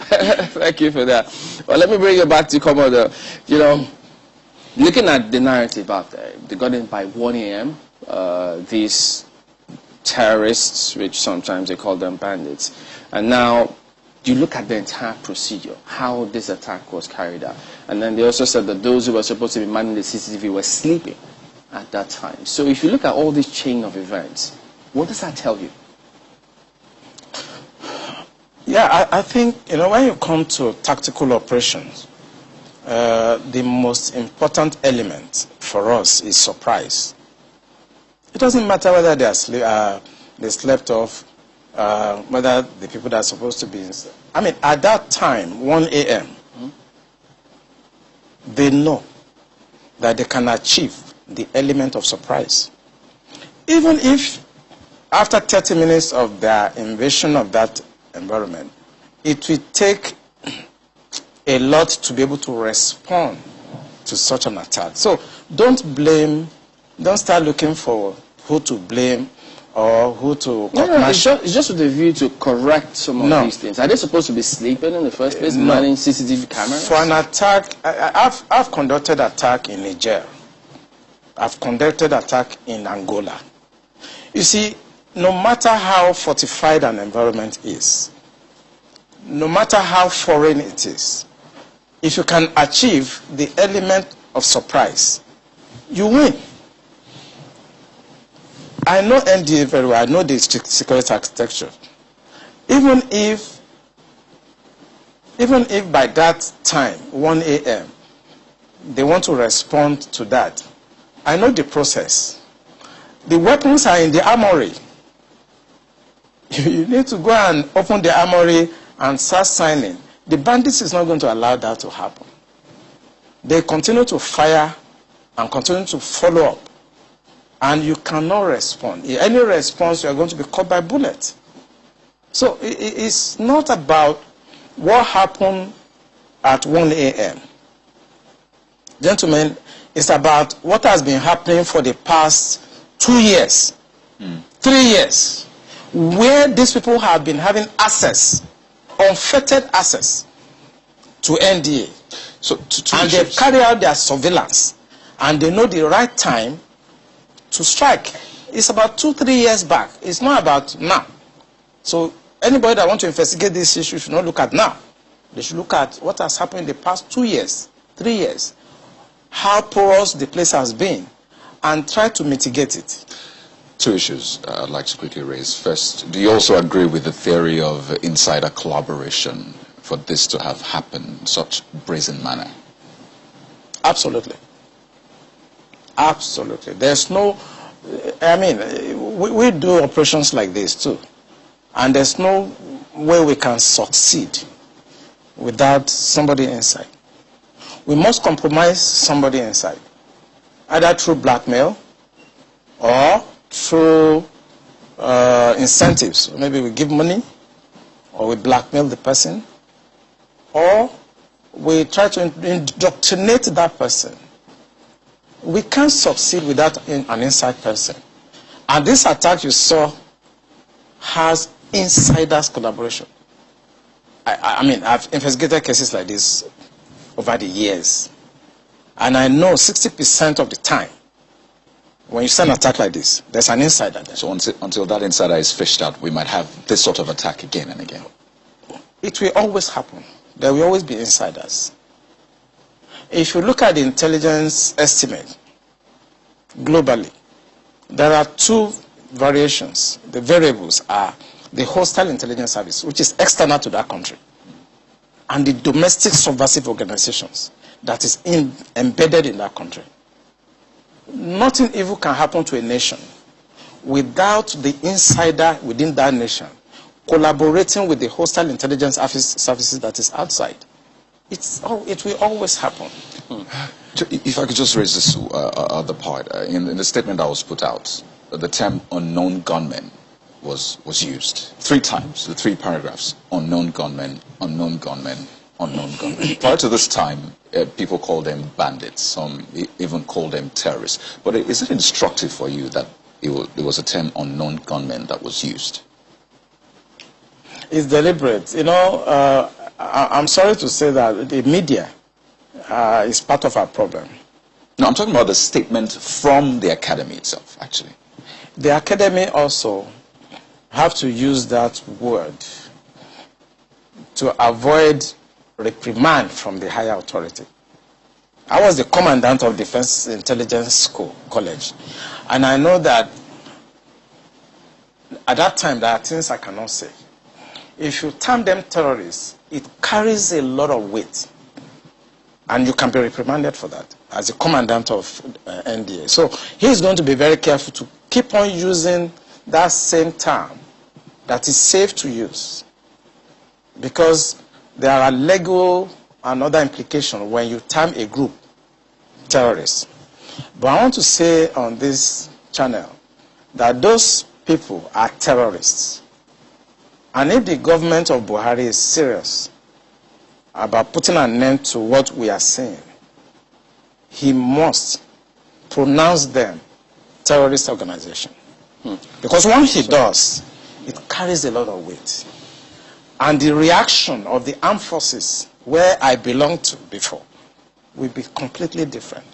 Thank you for that. Well, let me bring you back to Commodore. Looking at the narrative out there, they got in by 1 a.m. These terrorists, which sometimes they call them bandits, and now you look at the entire procedure, how this attack was carried out, and then they also said that those who were supposed to be manning the CCTV were sleeping at that time. So if you look at all this chain of events, what does that tell you? Yeah, I think, when you come to tactical operations, the most important element for us is surprise. It doesn't matter whether they slept off, whether the people that are supposed to be inside. I mean, at that time, 1 a.m., they know that they can achieve the element of surprise. Even if after 30 minutes of their invasion of that environment, it will take a lot to be able to respond to such an attack. So don't start looking for who to blame or who to... it's just with a view to correct some of these things. Are they supposed to be sleeping in the first place, manning CCTV cameras? For an attack, I've conducted attack in Niger. I've conducted attack in Angola. You see, no matter how fortified an environment is, no matter how foreign it is, if you can achieve the element of surprise, you win. I know NDA very well. I know the security architecture. Even if by that time, 1 a.m., they want to respond to that, I know the process. The weapons are in the armory. You need to go and open the armory and start signing. The bandits is not going to allow that to happen. They continue to fire and continue to follow up. And you cannot respond. In any response, you are going to be caught by bullets. So it's not about what happened at 1 a.m. Gentlemen, it's about what has been happening for the past 2 years, 3 years, where these people have been having access, unfettered access to NDA. So and they carry out their surveillance, and they know the right time to strike. It's about 2-3 years back. It's not about now. So anybody that wants to investigate this issue should not look at now. They should look at what has happened in the past 2 years, 3 years, how porous the place has been, and try to mitigate it. Two issues I'd like to quickly raise. First, do you also agree with the theory of insider collaboration for this to have happened in such brazen manner? Absolutely. Absolutely. There's no, we do operations like this too. And there's no way we can succeed without somebody inside. We must compromise somebody inside, either through blackmail or through incentives. Maybe we give money, or we blackmail the person, or we try to indoctrinate that person. We can't succeed without an inside person. And this attack you saw has insiders collaboration. I've investigated cases like this over the years. And I know 60% of the time, when you send an attack like this, there's an insider there. So until that insider is fished out, we might have this sort of attack again and again. It will always happen. There will always be insiders. If you look at the intelligence estimate globally, there are two variations. The variables are the hostile intelligence service, which is external to that country, and the domestic subversive organizations that is embedded in that country. Nothing evil can happen to a nation without the insider within that nation collaborating with the hostile intelligence services that is outside. It will always happen. If I could just raise this other part. In the statement that was put out, the term unknown gunmen was used 3 times, the 3 paragraphs. Unknown gunmen, unknown gunmen, unknown gunmen. Prior to this time, people called them bandits. Some even called them terrorists. But is it instructive for you that it was a term unknown gunmen that was used? It's deliberate. You know, I'm sorry to say that the media is part of our problem. No, I'm talking about the statement from the academy itself, actually. The academy also have to use that word to avoid reprimand from the higher authority. I was the commandant of Defense Intelligence College, and I know that at that time there are things I cannot say. If you term them terrorists, it carries a lot of weight, and you can be reprimanded for that as a commandant of NDA. So he's going to be very careful to keep on using that same term that is safe to use, because there are legal and other implications when you term a group terrorists. But I want to say on this channel that those people are terrorists. And if the government of Buhari is serious about putting an end to what we are seeing, he must pronounce them terrorist organization. Because once he does, it carries a lot of weight. And the reaction of the armed forces, where I belonged to before, will be completely different.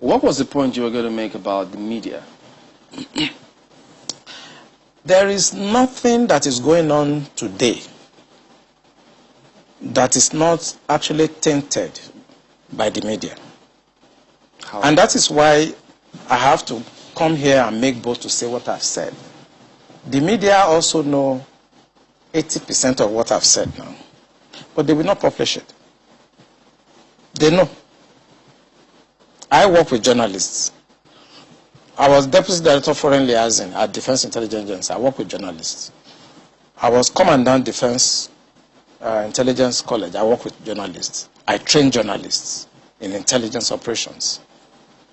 What was the point you were going to make about the media? There is nothing that is going on today that is not actually tainted by the media. How? And that is why I have to come here and make bold to say what I've said. The media also know 80% of what I've said now, but they will not publish it. They know. I work with journalists. I was Deputy Director of Foreign Liaison at Defense Intelligence Agency. I work with journalists. I was Commandant Defense Intelligence College. I work with journalists. I train journalists in intelligence operations.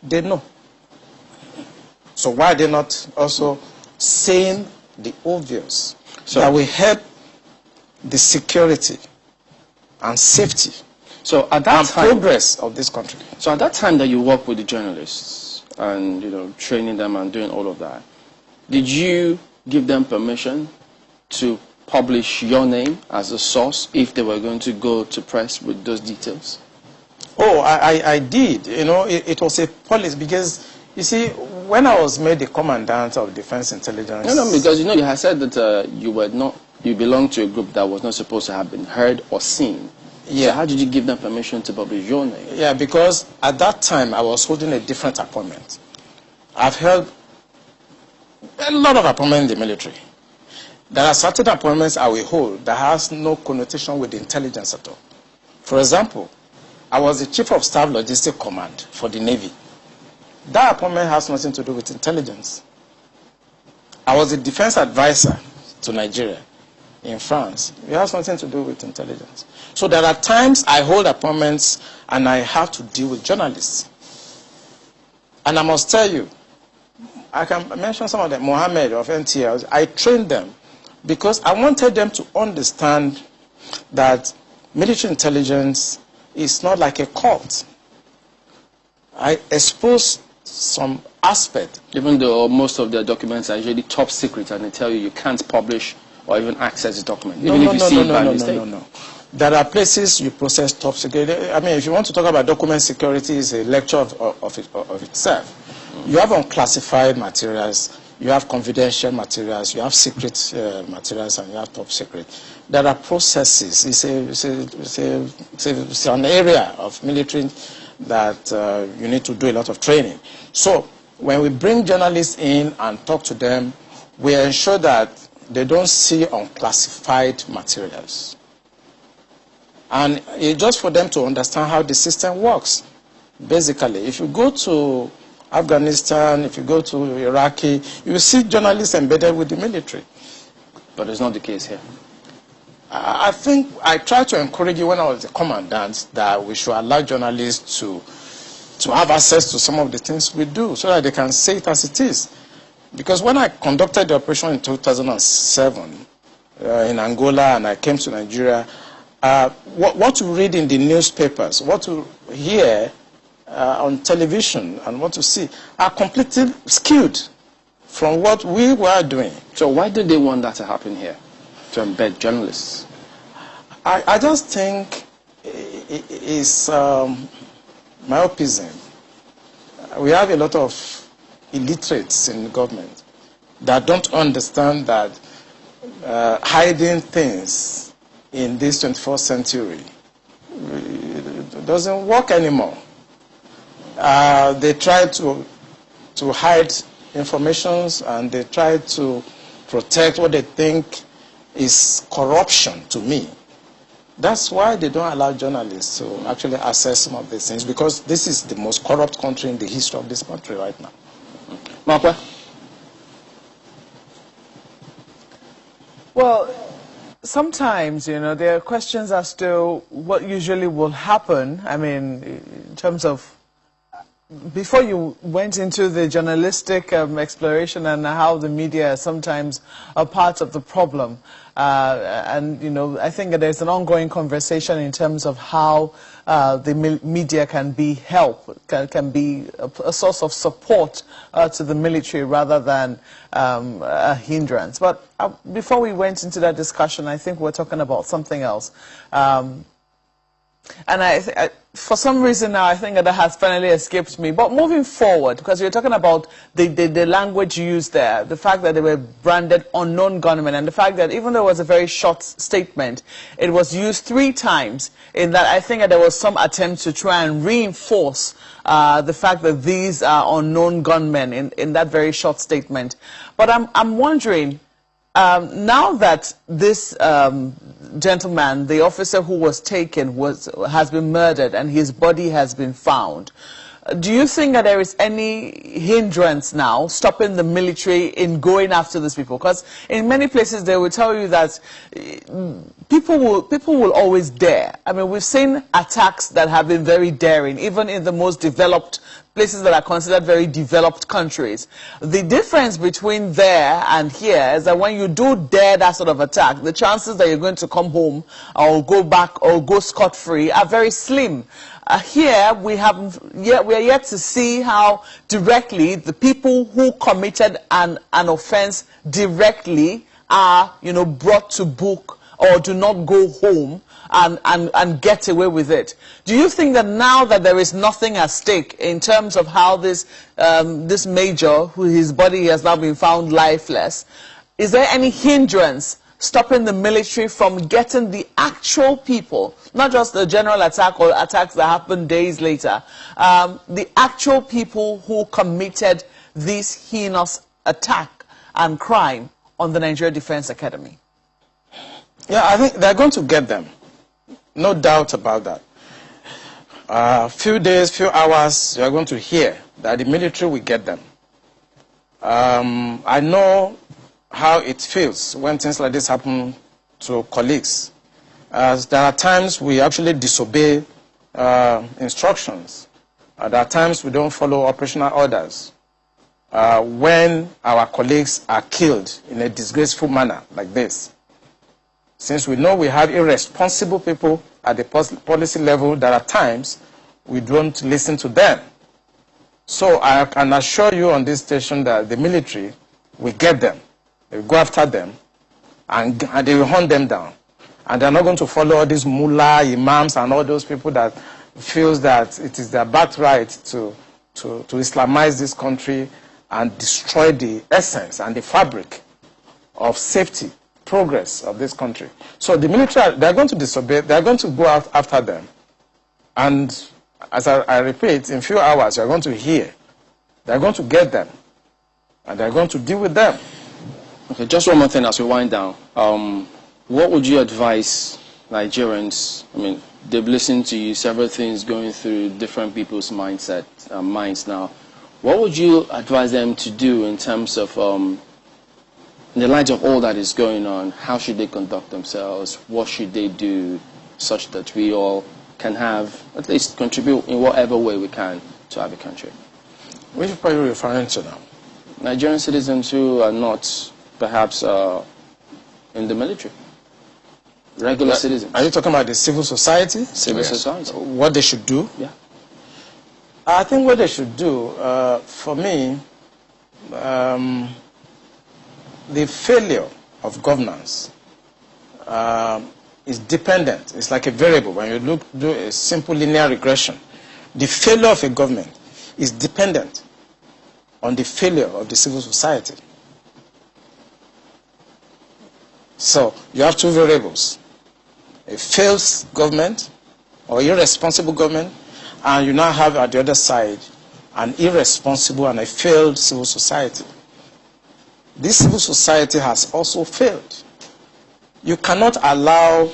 They know. So why are they not also saying the obvious that will help the security and safety at that time, progress of this country? So at that time that you worked with the journalists and training them and doing all of that, did you give them permission to publish your name as a source if they were going to go to press with those details? Oh, I did. It was a policy because, you see, when I was made the commandant of Defense Intelligence... No, because you had said that you belonged to a group that was not supposed to have been heard or seen. Yeah. So how did you give them permission to publish your name? Yeah, because at that time I was holding a different appointment. I've held a lot of appointments in the military. There are certain appointments I will hold that has no connotation with intelligence at all. For example, I was the Chief of Staff Logistic Command for the Navy. That appointment has nothing to do with intelligence. I was the defense advisor to Nigeria in France. It has nothing to do with intelligence. So there are times I hold appointments and I have to deal with journalists. And I must tell you, I can mention some of them. Mohammed of NTL, I trained them because I wanted them to understand that military intelligence is not like a cult. I exposed some aspect. Even though most of their documents are usually top secret and they tell you can't publish or even access the document, even if you see it by mistake. No. There are places you process top security. I mean, if you want to talk about document security, it's a lecture of itself. You have unclassified materials, you have confidential materials, you have secret materials, and you have top secret. There are processes. It's an area of military that you need to do a lot of training. So when we bring journalists in and talk to them, we ensure that they don't see unclassified materials. And it's just for them to understand how the system works. Basically, if you go to Afghanistan, if you go to Iraqi, you will see journalists embedded with the military. But it's not the case here. I think I tried to encourage you when I was the commandant that we should allow journalists to have access to some of the things we do so that they can say it as it is. Because when I conducted the operation in 2007 in Angola and I came to Nigeria, what you read in the newspapers, what you hear on television and what you see are completely skewed from what we were doing. So why did they want that to happen here, to embed journalists? I just think it's myopism. We have a lot of illiterates in the government that don't understand that hiding things in this 21st century doesn't work anymore. They try to hide informations and they try to protect what they think is corruption to me. That's why they don't allow journalists to actually access some of these things, because this is the most corrupt country in the history of this country right now. Marpa? Well, sometimes, you know, there are questions as to what usually will happen. I mean, in terms of, before you went into the journalistic exploration and how the media is sometimes a part of the problem. And, you know, I think that there's an ongoing conversation in terms of how the media can be help, can be a source of support to the military rather than a hindrance. But before we went into that discussion, I think we're talking about something else. And for some reason now, I think that has finally escaped me. But moving forward, because you're talking about the language used there, the fact that they were branded unknown gunmen, and the fact that even though it was a very short statement, it was used 3 times, in that I think that there was some attempt to try and reinforce the fact that these are unknown gunmen in that very short statement. But I'm wondering, now that this gentleman, the officer who was taken, has been murdered and his body has been found, do you think that there is any hindrance now stopping the military in going after these people? Because in many places they will tell you that people will always dare. I mean, we've seen attacks that have been very daring, even in the most developed places that are considered very developed countries. The difference between there and here is that when you do dare that sort of attack, the chances that you're going to come home or go back or go scot-free are very slim. Here we are yet to see how directly the people who committed an offense directly are, you know, brought to book or do not go home and get away with it. Do you think that now that there is nothing at stake in terms of how this this major, who his body has now been found lifeless, is there any hindrance stopping the military from getting the actual people, not just the general attack or attacks that happened days later, the actual people who committed this heinous attack and crime on the Nigeria Defense Academy? Yeah, I think they're going to get them. No doubt about that. Few days, few hours, you're going to hear that the military will get them. I know how it feels when things like this happen to colleagues. As there are times we actually disobey instructions. There are times we don't follow operational orders. When our colleagues are killed in a disgraceful manner like this. Since we know we have irresponsible people at the policy level, there are times we don't listen to them. So I can assure you on this station that the military will get them. They will go after them and they will hunt them down. And they're not going to follow all these mullah, imams, and all those people that feels that it is their birthright to Islamize this country and destroy the essence and the fabric of safety, progress of this country. So the military, they're going to disobey, they're going to go out after them. And as I repeat, in a few hours, you're going to hear, they're going to get them, and they're going to deal with them. Okay, just one more thing as we wind down. What would you advise Nigerians? I mean, they've listened to you, several things going through different people's minds now. What would you advise them to do in terms of, in the light of all that is going on, how should they conduct themselves? What should they do such that we all can have, at least contribute in whatever way we can to have a country? Which people are you referring to now? Nigerian citizens who are not perhaps in the military. Regular citizens. Are you talking about the civil society? Civil society. What they should do? Yeah. I think what they should do, for me, the failure of governance is dependent. It's like a variable. When you do a simple linear regression, the failure of a government is dependent on the failure of the civil society. So you have two variables: a failed government or irresponsible government, and you now have at the other side an irresponsible and a failed civil society. This civil society has also failed. You cannot allow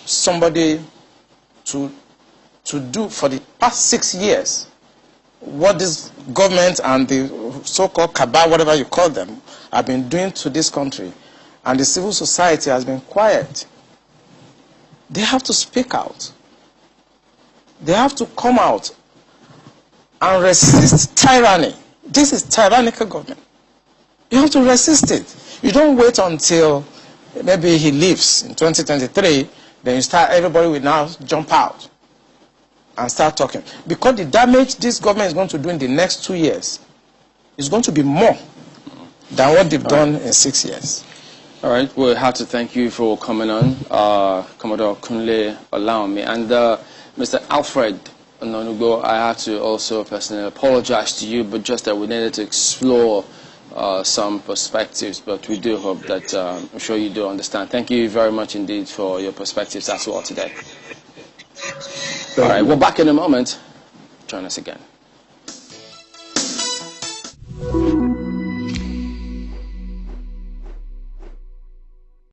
somebody to do for the past 6 years what this government and the so-called cabal, whatever you call them, have been doing to this country, and the civil society has been quiet. They have to speak out. They have to come out and resist tyranny. This is tyrannical government. You have to resist it. You don't wait until maybe he leaves in 2023, then you start, everybody will now jump out and start talking. Because the damage this government is going to do in the next 2 years is going to be more than what they've done in 6 years. All right, we have to thank you for coming on, Commodore Kunle Olawunmi. And Mr. Alfred Ononugo, I have to also personally apologize to you, but just that we needed to explore some perspectives, but we do hope that I'm sure you do understand. Thank you very much indeed for your perspectives as well today. All right, we're back in a moment. Join us again.